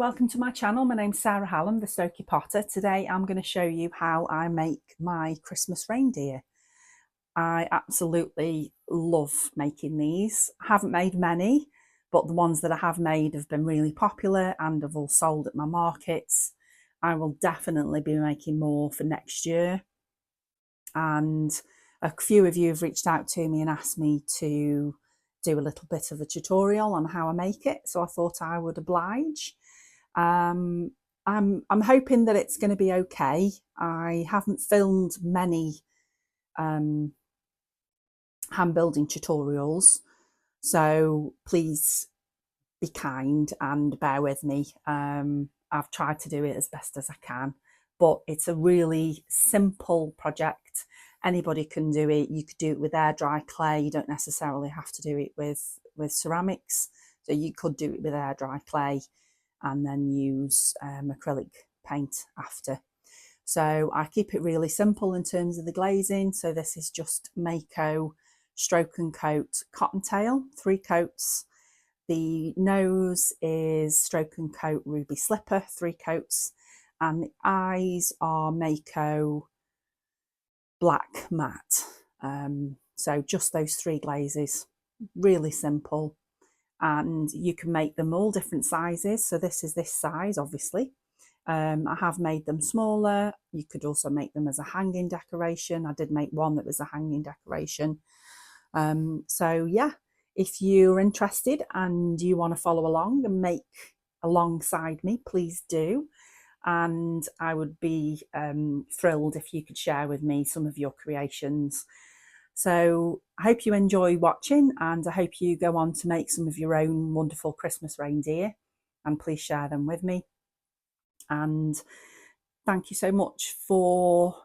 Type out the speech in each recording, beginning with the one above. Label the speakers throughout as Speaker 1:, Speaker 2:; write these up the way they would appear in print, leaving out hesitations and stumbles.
Speaker 1: welcome to my channel. My name's Sarah Hallam, the Stokey Potter. Today I'm going to show you how I make my Christmas reindeer. I absolutely love making these. I haven't made many, but the ones that I have made have been really popular and have all sold at my markets. I will definitely be making more for next year. And a few of you have reached out to me and asked me to do a little bit of a tutorial on how I make it, so I thought I would oblige. I'm hoping that it's going to be okay. I haven't filmed many hand building tutorials, so please be kind and bear with me. I've tried to do it as best as I can, but it's a really simple project. Anybody can do it. You could do it with air dry clay. You don't necessarily have to do it with ceramics. So you could do it with air dry clay and then use acrylic paint after. So I keep it really simple in terms of the glazing. So this is just Mayco Stroke and Coat Cottontail, 3 coats. The nose is Stroke and Coat Ruby Slipper, 3 coats. And the eyes are Mayco Black Matte. So just those 3 glazes, really simple. And you can make them all different sizes. So this is this size, obviously. I have made them smaller. You could also make them as a hanging decoration. I did make one that was a hanging decoration. So yeah, if you're interested and you want to follow along and make alongside me, please do. And I would be thrilled if you could share with me some of your creations. So I hope you enjoy watching, and I hope you go on to make some of your own wonderful Christmas reindeer, and please share them with me. And thank you so much for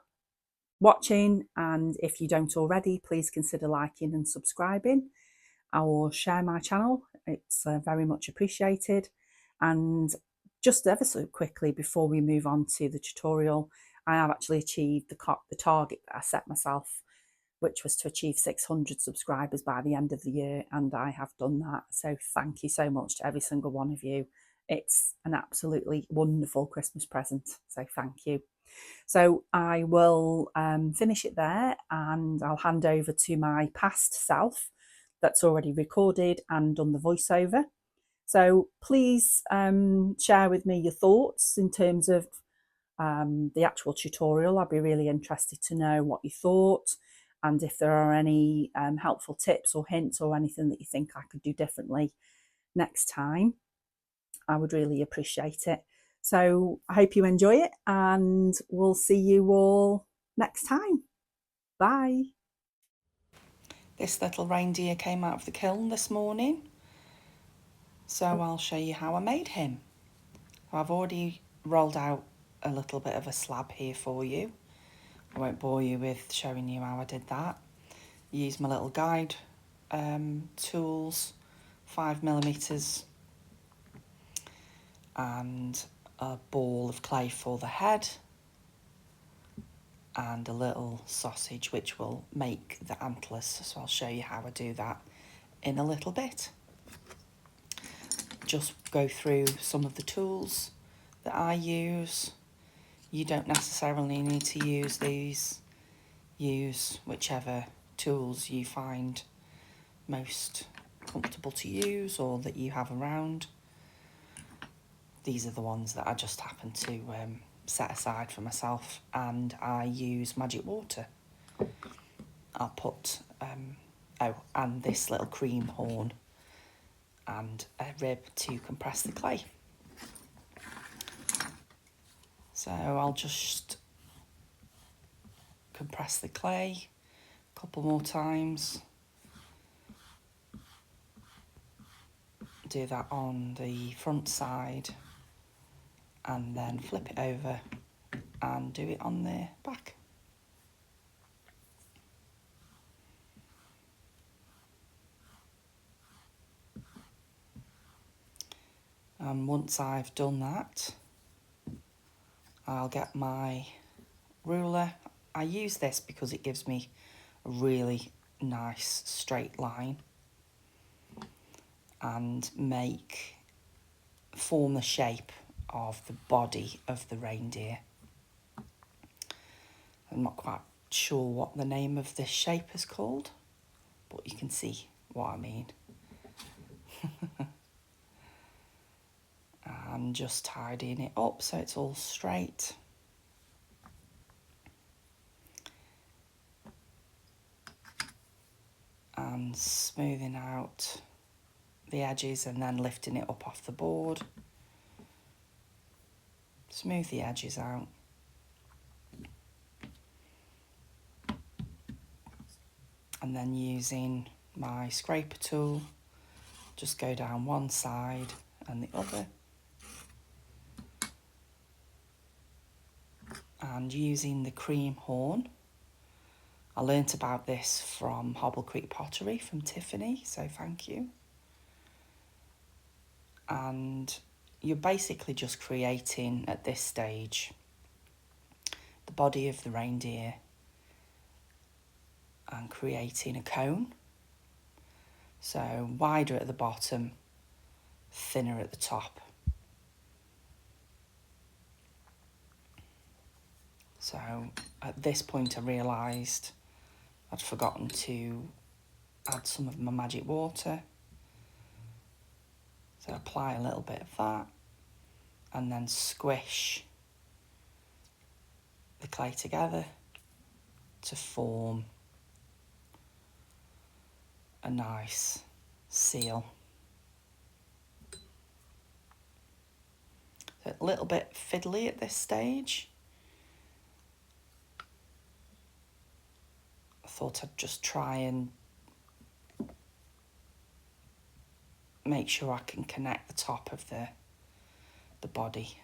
Speaker 1: watching, and if you don't already, please consider liking and subscribing or share my channel. It's very much appreciated. And just ever so quickly before we move on to the tutorial, I have actually achieved the target that I set myself, which was to achieve 600 subscribers by the end of the year, and I have done that. So thank you so much to every single one of you. It's an absolutely wonderful Christmas present, so thank you. So I will finish it there, and I'll hand over to my past self that's already recorded and done the voiceover. So please share with me your thoughts in terms of the actual tutorial. I'd be really interested to know what you thought, and if there are any helpful tips or hints or anything that you think I could do differently next time. I would really appreciate it. So I hope you enjoy it, and we'll see you all next time. Bye. This little reindeer came out of the kiln this morning, so I'll show you how I made him. I've already rolled out a little bit of a slab here for you. I won't bore you with showing you how I did that. Use my little guide tools, 5mm, and a ball of clay for the head, and a little sausage which will make the antlers. So I'll show you how I do that in a little bit. Just go through some of the tools that I use. You don't necessarily need to use these. Use whichever tools you find most comfortable to use or that you have around. These are the ones that I just happen to set aside for myself, and I use magic water. I'll put, and this little cream horn and a rib to compress the clay. So I'll just compress the clay a couple more times. Do that on the front side and then flip it over and do it on the back. And once I've done that, I'll get my ruler. I use this because it gives me a really nice straight line, and form the shape of the body of the reindeer. I'm not quite sure what the name of this shape is called, but you can see what I mean. And just tidying it up so it's all straight. And smoothing out the edges and then lifting it up off the board. Smooth the edges out. And then using my scraper tool, just go down one side and the other. And using the cream horn. I learnt about this from Hobble Creek Pottery from Tiffany, so thank you. And you're basically just creating, at this stage, the body of the reindeer and creating a cone. So wider at the bottom, thinner at the top. So at this point I realised I'd forgotten to add some of my magic water. So apply a little bit of that and then squish the clay together to form a nice seal. So a little bit fiddly at this stage. I thought I'd just try and make sure I can connect the top of the body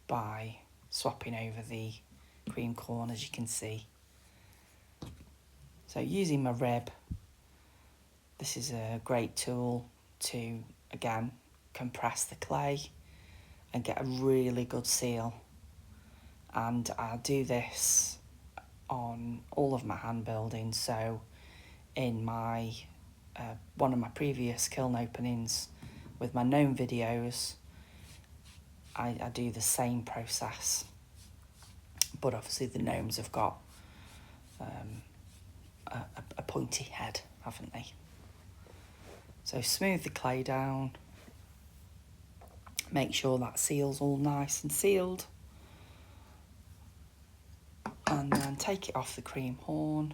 Speaker 1: by swapping over the cream corn, as you can see. So using my rib, this is a great tool to, again, compress the clay and get a really good seal. And I do this on all of my hand building. So in my one of my previous kiln openings with my gnome videos, I do the same process, but obviously the gnomes have got a pointy head, haven't they? So smooth the clay down, make sure that seal's all nice and sealed, and then take it off the cream horn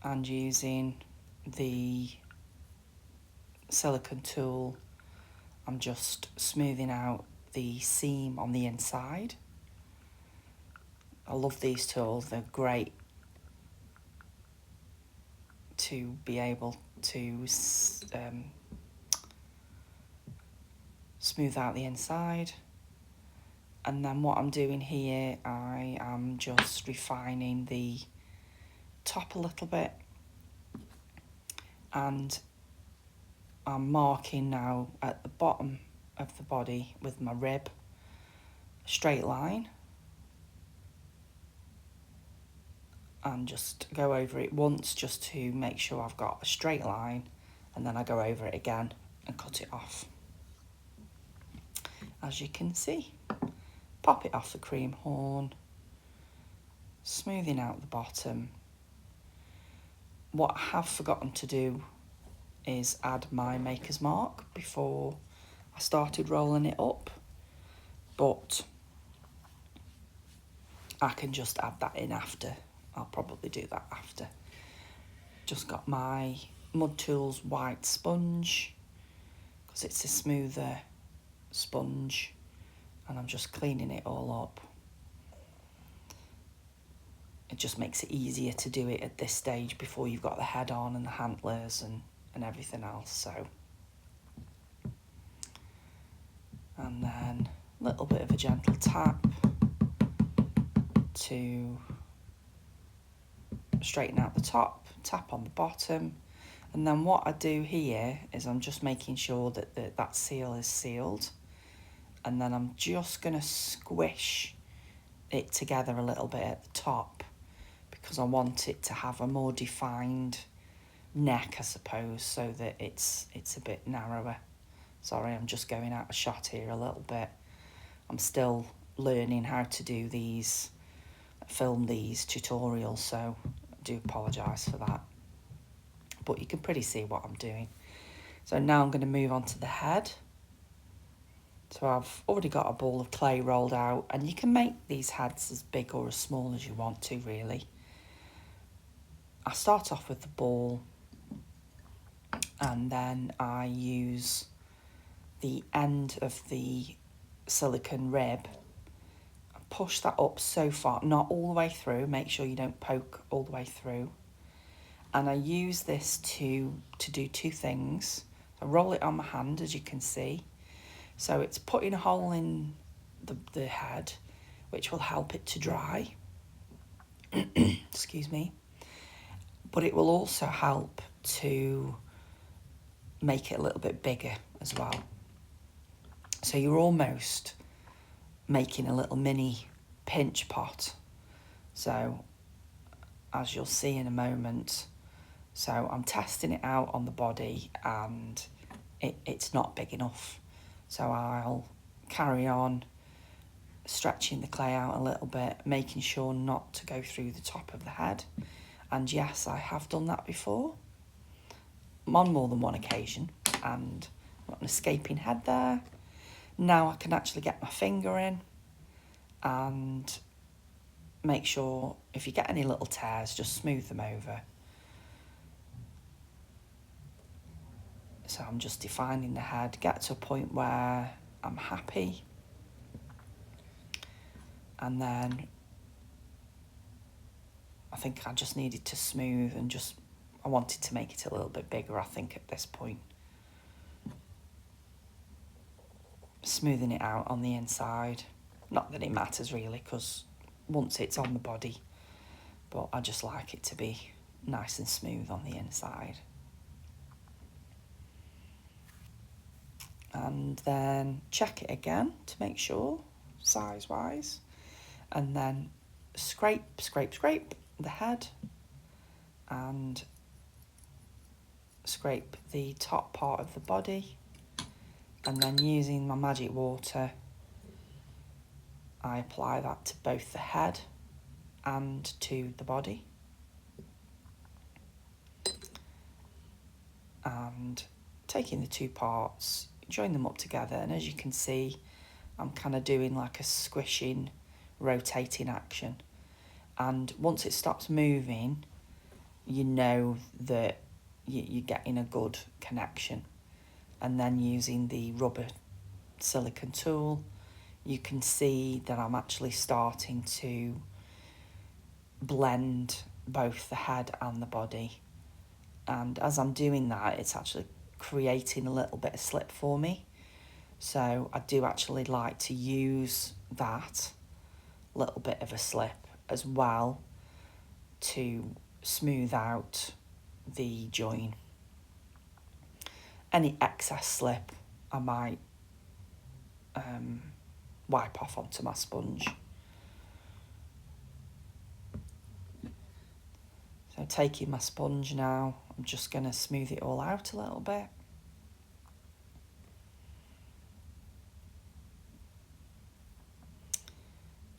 Speaker 1: and using the silicone tool, I'm just smoothing out the seam on the inside. I love these tools, they're great to be able to smooth out the inside. And then what I'm doing here, I am just refining the top a little bit, and I'm marking now at the bottom of the body with my rib, a straight line, and just go over it once just to make sure I've got a straight line, and then I go over it again and cut it off. As you can see, pop it off the cream horn, smoothing out the bottom. What I have forgotten to do is add my maker's mark before I started rolling it up, but I can just add that in after. I'll probably do that after. Just got my Mud Tools white sponge because it's a smoother sponge, and I'm just cleaning it all up. It just makes it easier to do it at this stage before you've got the head on and the antlers and everything else. So, and then a little bit of a gentle tap to straighten out the top, tap on the bottom. And then what I do here is I'm just making sure that that seal is sealed, and then I'm just going to squish it together a little bit at the top because I want it to have a more defined neck, I suppose, so that it's a bit narrower Sorry, I'm just going out of shot here a little bit. I'm still learning how to do these, film these tutorials, so I do apologise for that. But you can pretty see what I'm doing. So now I'm going to move on to the head. So I've already got a ball of clay rolled out, and you can make these heads as big or as small as you want to, really. I start off with the ball, and then I use the end of the silicone rib and push that up so far, not all the way through, make sure you don't poke all the way through. And I use this to do two things. I roll it on my hand, as you can see. So it's putting a hole in the head, which will help it to dry. Excuse me. But it will also help to make it a little bit bigger as well. So you're almost making a little mini pinch pot. So as you'll see in a moment, so I'm testing it out on the body, and it's not big enough. So I'll carry on stretching the clay out a little bit, making sure not to go through the top of the head. And yes, I have done that before on more than one occasion, and got an escaping head there. Now I can actually get my finger in and make sure if you get any little tears, just smooth them over. So I'm just defining the head, get to a point where I'm happy, and then I think I just needed to smooth and I wanted to make it a little bit bigger, I think, at this point. Smoothing it out on the inside. Not that it matters really, because once it's on the body, but I just like it to be nice and smooth on the inside. And then check it again to make sure, size-wise. And then scrape the head and scrape the top part of the body. And then using my magic water, I apply that to both the head and to the body. And taking the two parts, join them up together, and as you can see, I'm kind of doing like a squishing, rotating action. And once it stops moving, you know that you're getting a good connection. And then using the rubber silicone tool, you can see that I'm actually starting to blend both the head and the body. And as I'm doing that, it's actually creating a little bit of slip for me. So I do actually like to use that little bit of a slip as well to smooth out the join. Any excess slip I might wipe off onto my sponge. So taking my sponge now, I'm just going to smooth it all out a little bit.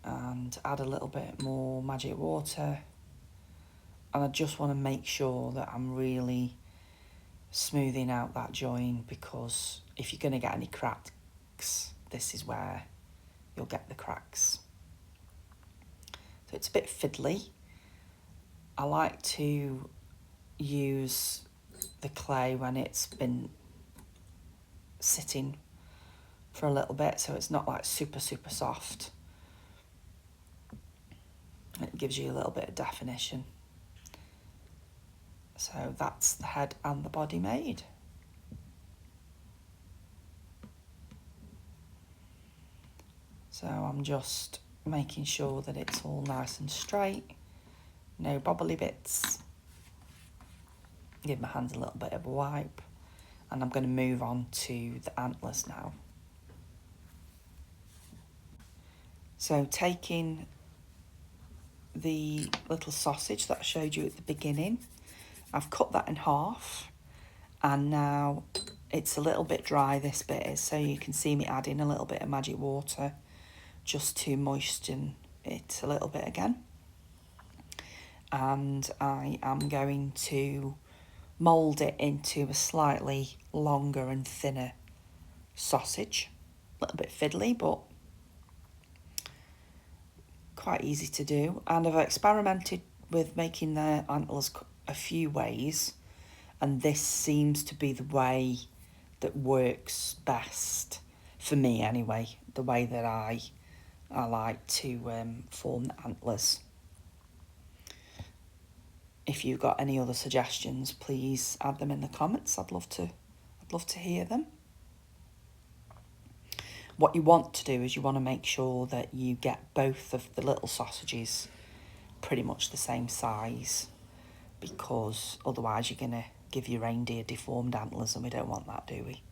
Speaker 1: And add a little bit more magic water. And I just want to make sure that I'm really smoothing out that join, because if you're going to get any cracks, this is where you'll get the cracks. So it's a bit fiddly. I like to use the clay when it's been sitting for a little bit, so it's not like super soft. It gives you a little bit of definition. So that's the head and the body made. So I'm just making sure that it's all nice and straight, no bobbly bits. Give my hands a little bit of a wipe, and I'm going to move on to the antlers now. So taking the little sausage that I showed you at the beginning, I've cut that in half, and now
Speaker 2: it's a little bit dry, this bit is, so you can see me adding a little bit of magic water just to moisten it a little bit again. And I am going to mould it into a slightly longer and thinner sausage. A little bit fiddly, but quite easy to do. And I've experimented with making the antlers a few ways, and this seems to be the way that works best for me anyway, the way that I like to form the antlers. If you've got any other suggestions, please add them in the comments. I'd love to hear them. What you want to do is you want to make sure that you get both of the little sausages pretty much the same size, because otherwise you're going to give your reindeer deformed antlers, and we don't want that, do we?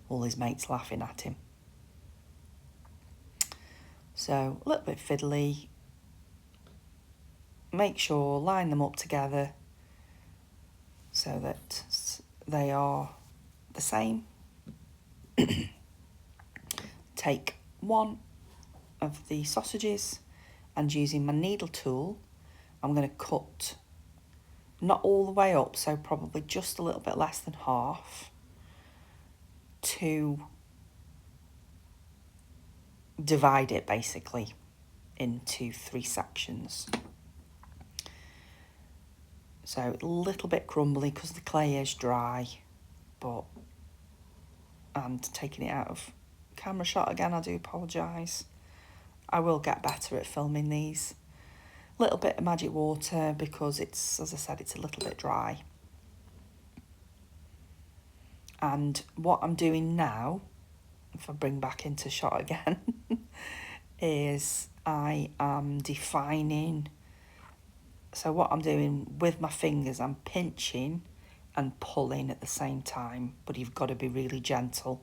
Speaker 2: All his mates laughing at him. So a little bit fiddly. Make sure, line them up together so that they are the same. Take one of the sausages, and using my needle tool, I'm going to cut not all the way up, so probably just a little bit less than half, to divide it basically into 3 sections. So a little bit crumbly because the clay is dry, but, and taking it out of camera shot again, I do apologise. I will get better at filming these. Little bit of magic water because it's, as I said, it's a little bit dry. And what I'm doing now, if I bring back into shot again, is I am defining. So what I'm doing with my fingers, I'm pinching and pulling at the same time, but you've got to be really gentle,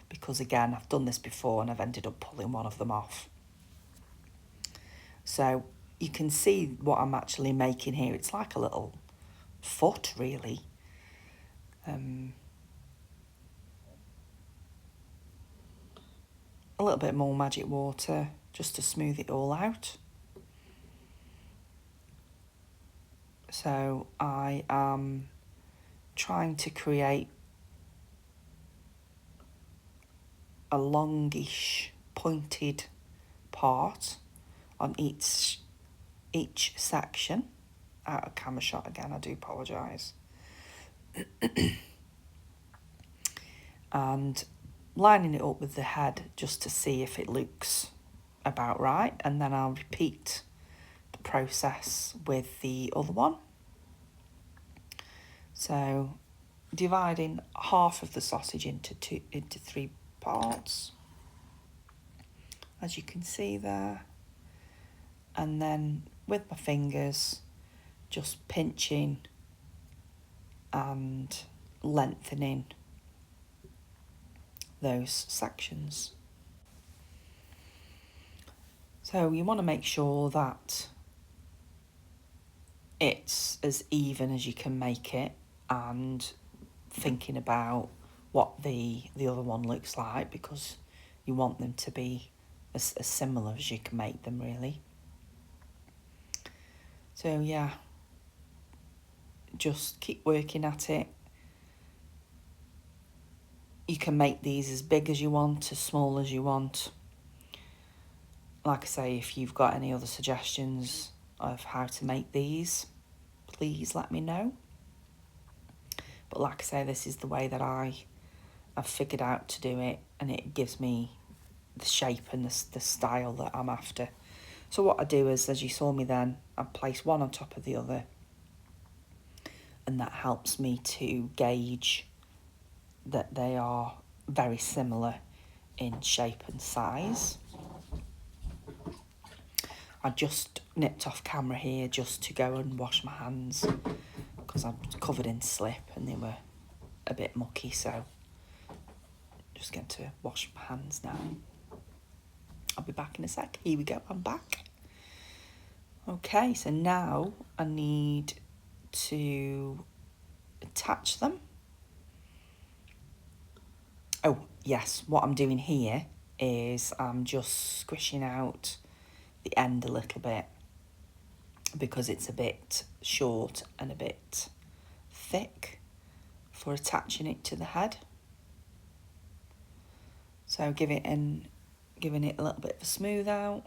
Speaker 2: because again, I've done this before and I've ended up pulling one of them off. So you can see what I'm actually making here. It's like a little foot, really. A little bit more magic water just to smooth it all out. So I am trying to create a longish pointed part on each section. Out of camera shot again, I do apologise. And lining it up with the head just to see if it looks about right, and then I'll repeat the process with the other one. So dividing half of the sausage into 3 parts, as you can see there, and then with my fingers just pinching and lengthening those sections. So you want to make sure that it's as even as you can make it, and thinking about what the other one looks like, because you want them to be as similar as you can make them, really. So yeah, just keep working at it. You can make these as big as you want, as small as you want. Like I say, if you've got any other suggestions of how to make these, please let me know. But like I say, this is the way that I've figured out to do it, and it gives me the shape and the style that I'm after. So what I do is, as you saw me then, I place one on top of the other, and that helps me to gauge that they are very similar in shape and size. I just nipped off camera here just to go and wash my hands, because I'm covered in slip and they were a bit mucky, so just going to wash my hands now. I'll be back in a sec. Here we go, I'm back. Okay, so now I need to attach them. Oh, yes, what I'm doing here is I'm just squishing out the end a little bit because it's a bit short and a bit thick for attaching it to the head. So giving it a little bit of a smooth out.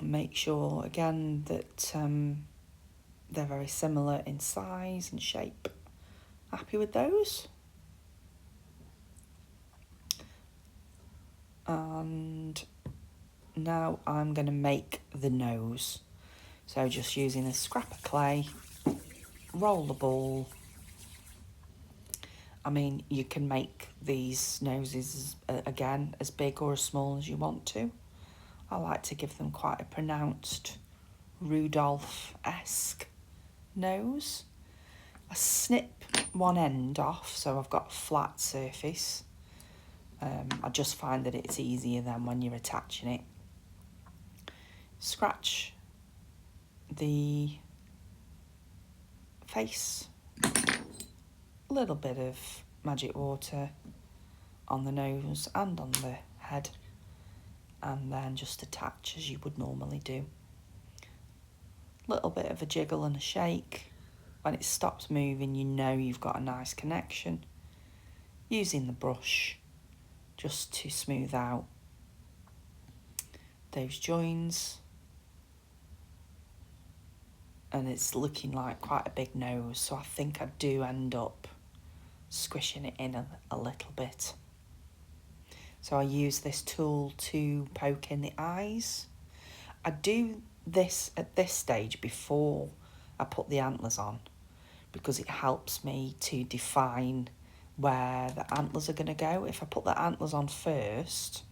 Speaker 2: Make sure again that they're very similar in size and shape. Happy with those? And now I'm going to make the nose. So just using a scrap of clay, roll the ball. I mean, you can make these noses, again, as big or as small as you want to. I like to give them quite a pronounced Rudolph-esque nose. I snip one end off so I've got a flat surface. I just find that it's easier than when you're attaching it. Scratch the face, a little bit of magic water on the nose and on the head, and then just attach as you would normally do. Little bit of a jiggle and a shake. When it stops moving, you know you've got a nice connection. Using the brush just to smooth out those joins. And it's looking like quite a big nose, so I think I do end up squishing it in a little bit. So I use this tool to poke in the eyes. I do this at this stage before I put the antlers on because it helps me to define where the antlers are going to go. If I put the antlers on first,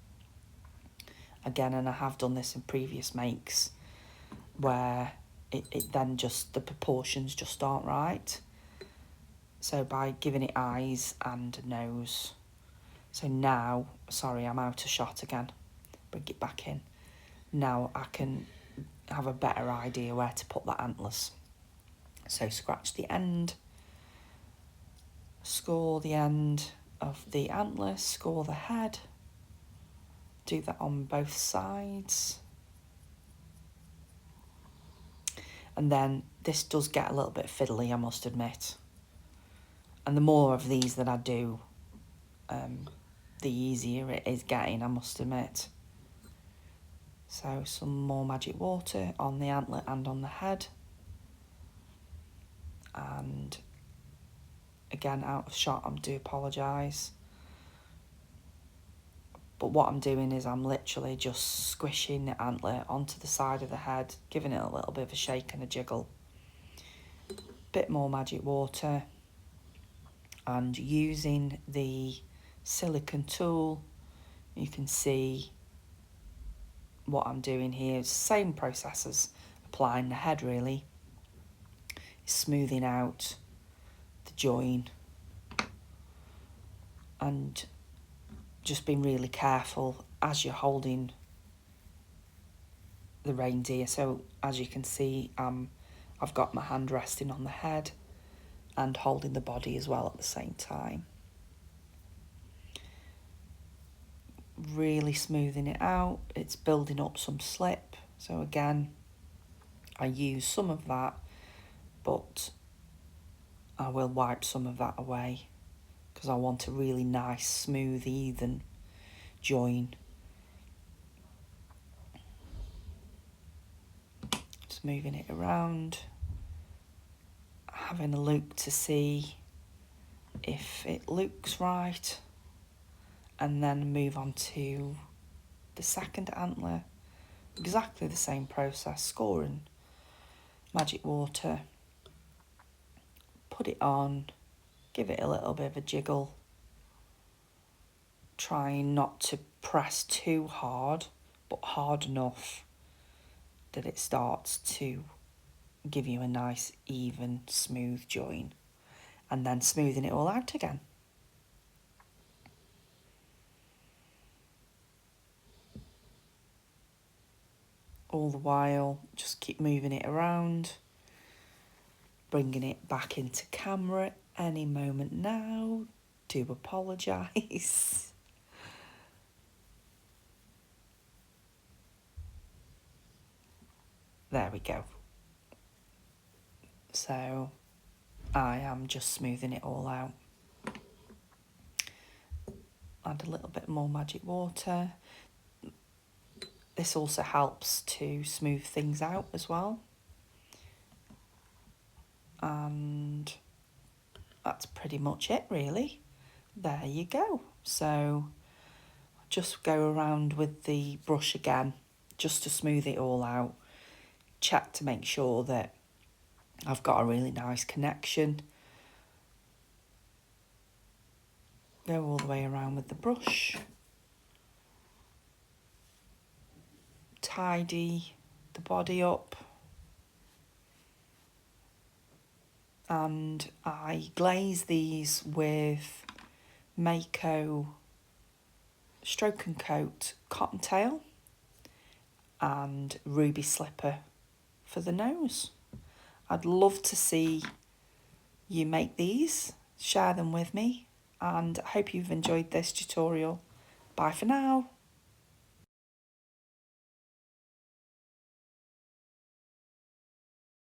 Speaker 2: again, and I have done this in previous makes, where it then just, the proportions just aren't right. So by giving it eyes and nose. So now, sorry, I'm out of shot again. Bring it back in. Now I can have a better idea where to put the antlers. So scratch the end, score the end of the antler, score the head. Do that on both sides. And then this does get a little bit fiddly, I must admit. And the more of these that I do, the easier it is getting, I must admit. So some more magic water on the antler and on the head. And again, out of shot, I do apologise. But what I'm doing is I'm literally just squishing the antler onto the side of the head, giving it a little bit of a shake and a jiggle. Bit more magic water. And using the silicone tool, you can see what I'm doing here. It's the same process as applying the head, really. Smoothing out the join and just being really careful as you're holding the reindeer. So as you can see, I've got my hand resting on the head and holding the body as well at the same time. Really smoothing it out. It's building up some slip. So again, I use some of that, but I will wipe some of that away because I want a really nice, smooth, even join. Just moving it around, having a look to see if it looks right, and then move on to the second antler. Exactly the same process, scoring magic water, put it on, give it a little bit of a jiggle, trying not to press too hard, but hard enough that it starts to give you a nice, even, smooth join, and then smoothing it all out again. All the while, just keep moving it around. bringing it back into camera any moment now. Do apologise. There we go. So I am just smoothing it all out. Add a little bit more magic water. This also helps to smooth things out as well. And that's pretty much it really. There you go. So just go around with the brush again just to smooth it all out. Check to make sure that I've got a really nice connection. Go all the way around with the brush. Tidy the body up. And I glaze these with Mayco Stroke and Coat Cottontail and Ruby Slipper for the nose. I'd love to see you make these, share them with me, and I hope you've enjoyed this tutorial. Bye for now.